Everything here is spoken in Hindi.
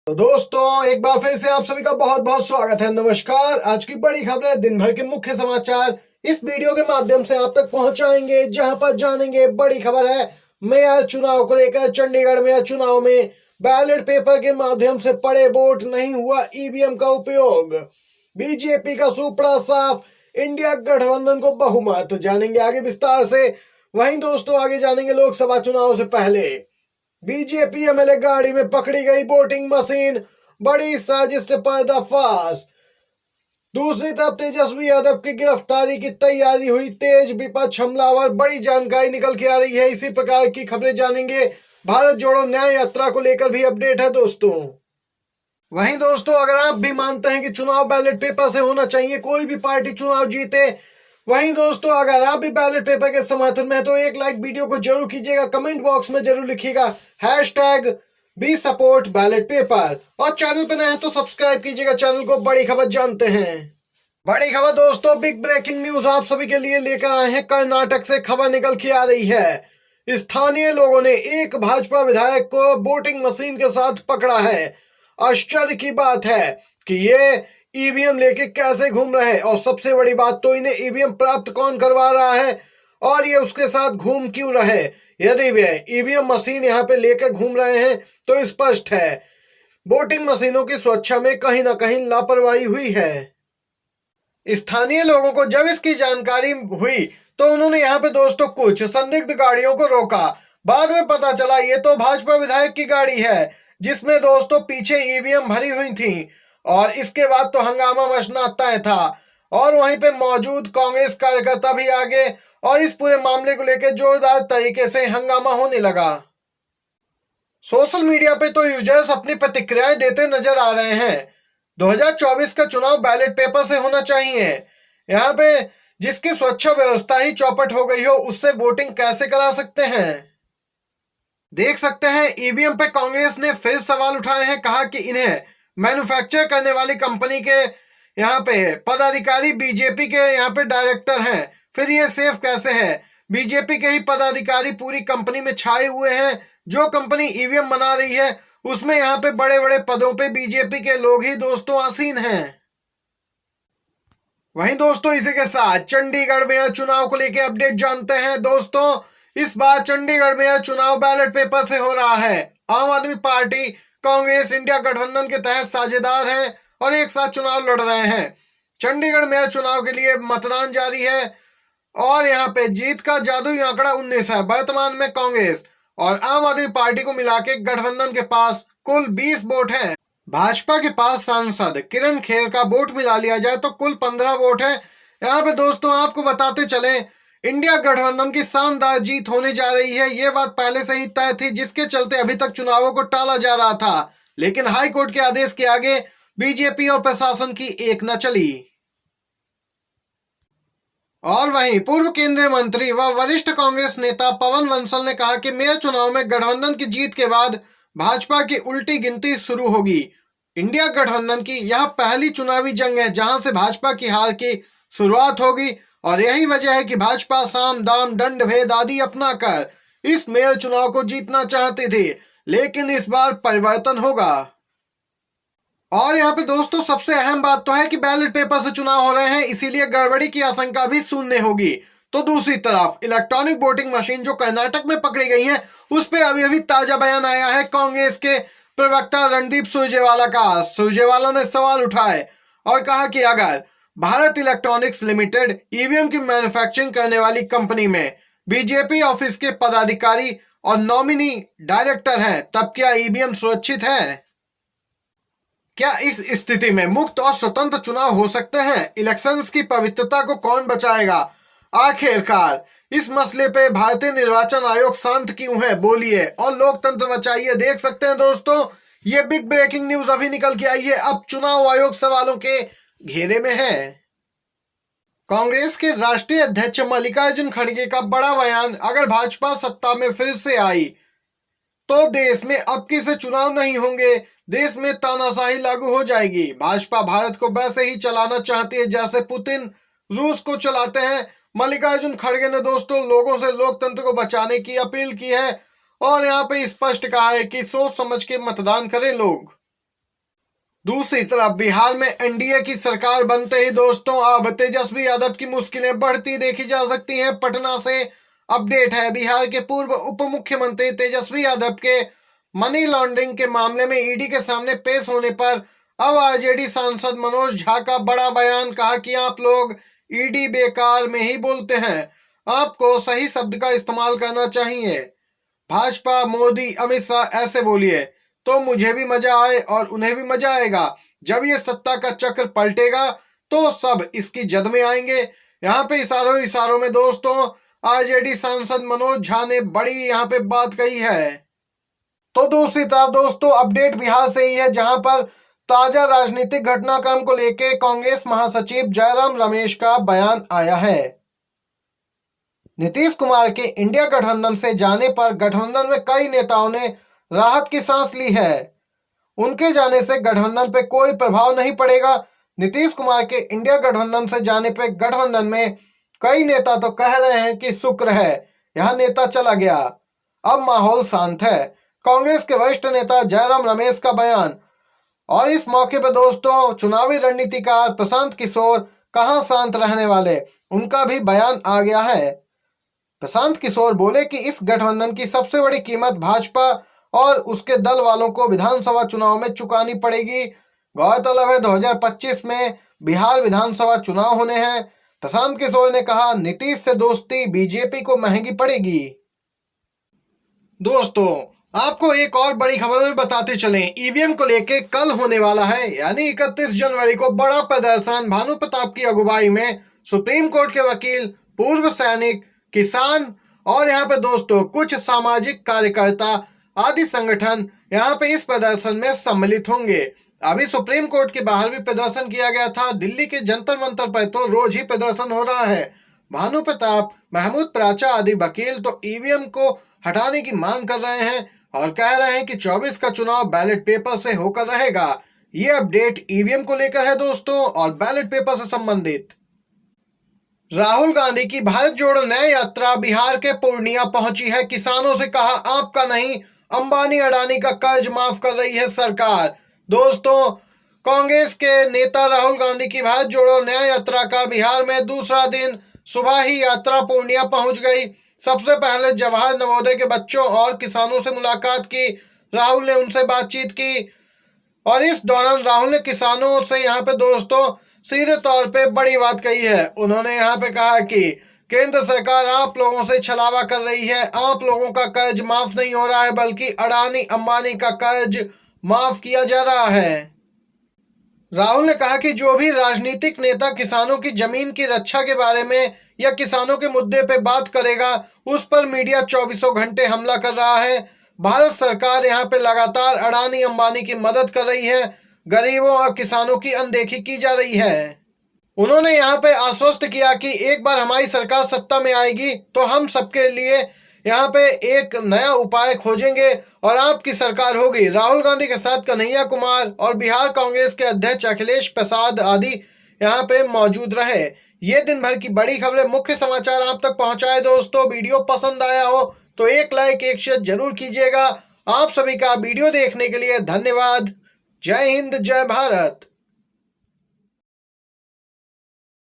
तो दोस्तों एक बार फिर से आप सभी का बहुत बहुत स्वागत है। नमस्कार। आज की बड़ी खबरें, दिन भर के मुख्य समाचार इस वीडियो के माध्यम से आप तक पहुंचाएंगे, जहां पर जानेंगे बड़ी खबर है मेयर चुनाव को लेकर। चंडीगढ़ मेयर चुनाव में बैलेट पेपर के माध्यम से पड़े वोट, नहीं हुआ ईवीएम का उपयोग। बीजेपी का सूपड़ा साफ, इंडिया गठबंधन को बहुमत। जानेंगे आगे विस्तार से। वहीं दोस्तों आगे जानेंगे लोकसभा चुनाव से पहले बीजेपी एमएलए गाड़ी में पकड़ी गई वोटिंग मशीन, बड़ी साजिश से पर्दाफाश। दूसरी तरफ तेजस्वी यादव की गिरफ्तारी की तैयारी हुई तेज, विपक्ष हमलावर। बड़ी जानकारी निकल के आ रही है। इसी प्रकार की खबरें जानेंगे। भारत जोड़ो न्याय यात्रा को लेकर भी अपडेट है दोस्तों। वहीं दोस्तों अगर आप भी मानते हैं कि चुनाव बैलेट पेपर से होना चाहिए, कोई भी पार्टी चुनाव जीते, वहीं दोस्तों अगर आप भी बैलेट पेपर के समर्थन में हैं तो एक लाइक वीडियो को जरूर कीजिएगा। कमेंट बॉक्स में जरूर लिखिएगा #बी सपोर्ट बैलेट पेपर। और चैनल पर नए हैं तो सब्सक्राइब कीजिएगा चैनल को। बड़ी खबर जानते हैं। बड़ी खबर दोस्तों, बिग ब्रेकिंग न्यूज आप सभी के लिए लेकर आए हैं। कर्नाटक से खबर निकल के आ रही है। स्थानीय लोगों ने एक भाजपा विधायक को वोटिंग मशीन के साथ पकड़ा है। आश्चर्य की बात है कि ये ईवीएम लेके कैसे घूम रहे हैं, और सबसे बड़ी बात तो इन्हें ईवीएम प्राप्त कौन करवा रहा है और ये उसके साथ घूम क्यों रहे। यदि वे ईवीएम मशीन यहाँ पे लेकर घूम रहे हैं तो स्पष्ट है वोटिंग मशीनों की सुरक्षा में कहीं ना कहीं लापरवाही हुई है। स्थानीय लोगों को जब इसकी जानकारी हुई तो उन्होंने यहाँ पे दोस्तों कुछ संदिग्ध गाड़ियों को रोका। बाद में पता चला ये तो भाजपा विधायक की गाड़ी है, जिसमें दोस्तों पीछे ईवीएम भरी हुई थी। और इसके बाद तो हंगामा मचना तय था, और वहीं पे मौजूद कांग्रेस कार्यकर्ता भी आगे, और इस पूरे मामले को लेकर जोरदार तरीके से हंगामा होने लगा। सोशल मीडिया पे तो यूजर्स अपनी प्रतिक्रियाएं देते नजर आ रहे हैं। 2024 का चुनाव बैलेट पेपर से होना चाहिए। यहाँ पे जिसकी सुरक्षा व्यवस्था ही चौपट हो गई हो, उससे वोटिंग कैसे करा सकते हैं। देख सकते हैं ईवीएम पे कांग्रेस ने फिर सवाल उठाए हैं। कहा कि इन्हें मैन्युफैक्चर करने वाली कंपनी के यहाँ पे पदाधिकारी बीजेपी के यहाँ पे डायरेक्टर हैं, फिर ये सेफ कैसे है। बीजेपी के ही पदाधिकारी पूरी कंपनी में छाए हुए हैं। जो कंपनी ईवीएम बना रही है उसमें यहाँ पे बड़े बड़े पदों पे बीजेपी के लोग ही दोस्तों आसीन हैं। वहीं दोस्तों इसी के साथ चंडीगढ़ में चुनाव को लेकर अपडेट जानते हैं। दोस्तों इस बार चंडीगढ़ में चुनाव बैलेट पेपर से हो रहा है। आम आदमी पार्टी, कांग्रेस, इंडिया गठबंधन के तहत साझेदार हैं और एक साथ चुनाव लड़ रहे हैं। चंडीगढ़ में चुनाव के लिए मतदान जारी है और यहाँ पे जीत का जादुई आंकड़ा 19 है। वर्तमान में कांग्रेस और आम आदमी पार्टी को मिला के गठबंधन के पास कुल 20 वोट है। भाजपा के पास सांसद किरण खेर का वोट मिला लिया जाए तो कुल 15 वोट है। यहाँ पे दोस्तों आपको बताते चले, इंडिया गठबंधन की शानदार जीत होने जा रही है। ये बात पहले से ही तय थी, जिसके चलते अभी तक चुनावों को टाला जा रहा था। लेकिन हाई कोर्ट के आदेश के आगे बीजेपी और प्रशासन की एक न चली। और वहीं पूर्व केंद्रीय मंत्री व वरिष्ठ कांग्रेस नेता पवन बंसल ने कहा कि मेयर चुनाव में गठबंधन की जीत के बाद भाजपा की उल्टी गिनती शुरू होगी। इंडिया गठबंधन की यह पहली चुनावी जंग है जहां से भाजपा की हार की शुरुआत होगी, और यही वजह है कि भाजपा साम दाम दंड भेद आदि अपना कर इस मेयर चुनाव को जीतना चाहती थी। लेकिन इस बार परिवर्तन होगा। और यहाँ पे दोस्तों सबसे अहम बात तो है कि बैलेट पेपर से चुनाव हो रहे हैं, इसीलिए गड़बड़ी की आशंका भी शून्य होगी। तो दूसरी तरफ इलेक्ट्रॉनिक वोटिंग मशीन जो कर्नाटक में पकड़ी गई है, उस पे अभी अभी ताजा बयान आया है कांग्रेस के प्रवक्ता रणदीप सुरजेवाला का। सुरजेवाला ने सवाल उठाए और कहा कि अगर भारत इलेक्ट्रॉनिक्स लिमिटेड ईवीएम की मैन्युफैक्चरिंग करने वाली कंपनी में बीजेपी ऑफिस के पदाधिकारी और नॉमिनी डायरेक्टर हैं, तब क्या ईवीएम सुरक्षित है? क्या इस स्थिति में मुक्त और स्वतंत्र चुनाव हो सकते हैं? इलेक्शंस की पवित्रता को कौन बचाएगा? आखिरकार इस मसले पे भारतीय निर्वाचन आयोग शांत क्यों है? बोलिए और लोकतंत्र बचाइए। देख सकते हैं दोस्तों ये बिग ब्रेकिंग न्यूज अभी निकल के आई है। अब चुनाव आयोग सवालों के घेरे में है। कांग्रेस के राष्ट्रीय अध्यक्ष मल्लिकार्जुन खड़गे का बड़ा बयान, अगर भाजपा सत्ता में फिर से आई तो देश में अब की से चुनाव नहीं होंगे, देश में तानाशाही लागू हो जाएगी। भाजपा भारत को वैसे ही चलाना चाहती है जैसे पुतिन रूस को चलाते हैं। मल्लिकार्जुन खड़गे ने दोस्तों लोगों से लोकतंत्र को बचाने की अपील की है और यहाँ पे स्पष्ट कहा है कि सोच समझ के मतदान करें लोग। दूसरी तरफ बिहार में एनडीए की सरकार बनते ही दोस्तों अब तेजस्वी यादव की मुश्किलें बढ़ती देखी जा सकती हैं। पटना से अपडेट है, बिहार के पूर्व उप मुख्यमंत्री तेजस्वी यादव के मनी लॉन्ड्रिंग के मामले में ईडी के सामने पेश होने पर अब आरजेडी सांसद मनोज झा का बड़ा बयान। कहा कि आप लोग ईडी बेकार में ही बोलते हैं, आपको सही शब्द का इस्तेमाल करना चाहिए। भाजपा, मोदी, अमित शाह ऐसे बोलिए तो मुझे भी मजा आए और उन्हें भी मजा आएगा। जब ये सत्ता का चक्र पलटेगा तो सब इसकी जद में आएंगे। यहाँ पे इशारों इशारों में दोस्तों आरजेडी सांसद मनोज झा ने बड़ी यहाँ पे बात कही है। तो दूसरी तरफ दोस्तों अपडेट बिहार से ही है, जहां पर ताजा राजनीतिक घटनाक्रम को लेकर कांग्रेस महासचिव जयराम रमेश का बयान आया है। नीतीश कुमार के इंडिया गठबंधन से जाने पर गठबंधन में कई नेताओं ने राहत की सांस ली है। उनके जाने से गठबंधन पे कोई प्रभाव नहीं पड़ेगा। नीतीश कुमार के इंडिया गठबंधन से जाने पे गठबंधन में कई नेता तो कह रहे हैं कि शुक्र है यह नेता चला गया, अब माहौल शांत है। कांग्रेस के वरिष्ठ नेता जयराम रमेश का बयान। और इस मौके पर दोस्तों चुनावी रणनीतिकार प्रशांत किशोर कहां शांत रहने वाले, उनका भी बयान आ गया है। प्रशांत किशोर बोले कि इस गठबंधन की सबसे बड़ी कीमत भाजपा और उसके दल वालों को विधानसभा चुनाव में चुकानी पड़ेगी। गौरतलब है 2025 में बिहार विधानसभा चुनाव होने हैं। प्रशांत किशोर ने कहा नीतीश से दोस्ती बीजेपी को महंगी पड़ेगी। दोस्तों आपको एक और बड़ी खबर में बताते चलें, ईवीएम को लेके कल होने वाला है यानी 31 जनवरी को बड़ा प्रदर्शन। भानु प्रताप की अगुवाई में सुप्रीम कोर्ट के वकील, पूर्व सैनिक, किसान और यहाँ पे दोस्तों कुछ सामाजिक कार्यकर्ता आदि संगठन यहाँ पे इस प्रदर्शन में सम्मिलित होंगे। अभी सुप्रीम कोर्ट के बाहर भी प्रदर्शन किया गया था। दिल्ली के जंतर मंतर पर तो रोज ही प्रदर्शन हो रहा है। भानु प्रताप, महमूद प्राचा आदि वकील तो ईवीएम को हटाने की मांग कर रहे हैं और कह रहे हैं कि 24 का चुनाव बैलेट पेपर से होकर रहेगा। ये अपडेट ईवीएम को लेकर है दोस्तों और बैलेट पेपर से संबंधित। राहुल गांधी की भारत जोड़ो न्याय यात्रा बिहार के पूर्णिया पहुंची है। किसानों से कहा आपका नहीं, अंबानी अडानी का कर्ज माफ कर रही है सरकार। दोस्तों कांग्रेस के नेता राहुल गांधी की भारत जोड़ो न्याय यात्रा का बिहार में दूसरा दिन सुबह ही यात्रा पूर्णिया पहुंच गई। सबसे पहले जवाहर नवोदय के बच्चों और किसानों से मुलाकात की। राहुल ने उनसे बातचीत की और इस दौरान राहुल ने किसानों से यहाँ पे दोस्तों सीधे तौर पे बड़ी बात कही है। उन्होंने यहाँ पे कहा कि केंद्र सरकार आप लोगों से छलावा कर रही है, आप लोगों का कर्ज माफ नहीं हो रहा है बल्कि अडानी अंबानी का कर्ज माफ किया जा रहा है। राहुल ने कहा कि जो भी राजनीतिक नेता किसानों की जमीन की रक्षा के बारे में या किसानों के मुद्दे पे बात करेगा उस पर मीडिया 24 घंटे हमला कर रहा है। भारत सरकार यहाँ पे लगातार अडानी अंबानी की मदद कर रही है, गरीबों और किसानों की अनदेखी की जा रही है। उन्होंने यहाँ पे आश्वस्त किया कि एक बार हमारी सरकार सत्ता में आएगी तो हम सबके लिए यहाँ पे एक नया उपाय खोजेंगे और आपकी सरकार होगी। राहुल गांधी के साथ कन्हैया कुमार और बिहार कांग्रेस के अध्यक्ष अखिलेश प्रसाद आदि यहाँ पे मौजूद रहे। ये दिन भर की बड़ी खबरें, मुख्य समाचार आप तक पहुंचाए दोस्तों। वीडियो पसंद आया हो तो एक लाइक एक शेयर जरूर कीजिएगा। आप सभी का वीडियो देखने के लिए धन्यवाद। जय हिंद, जय भारत।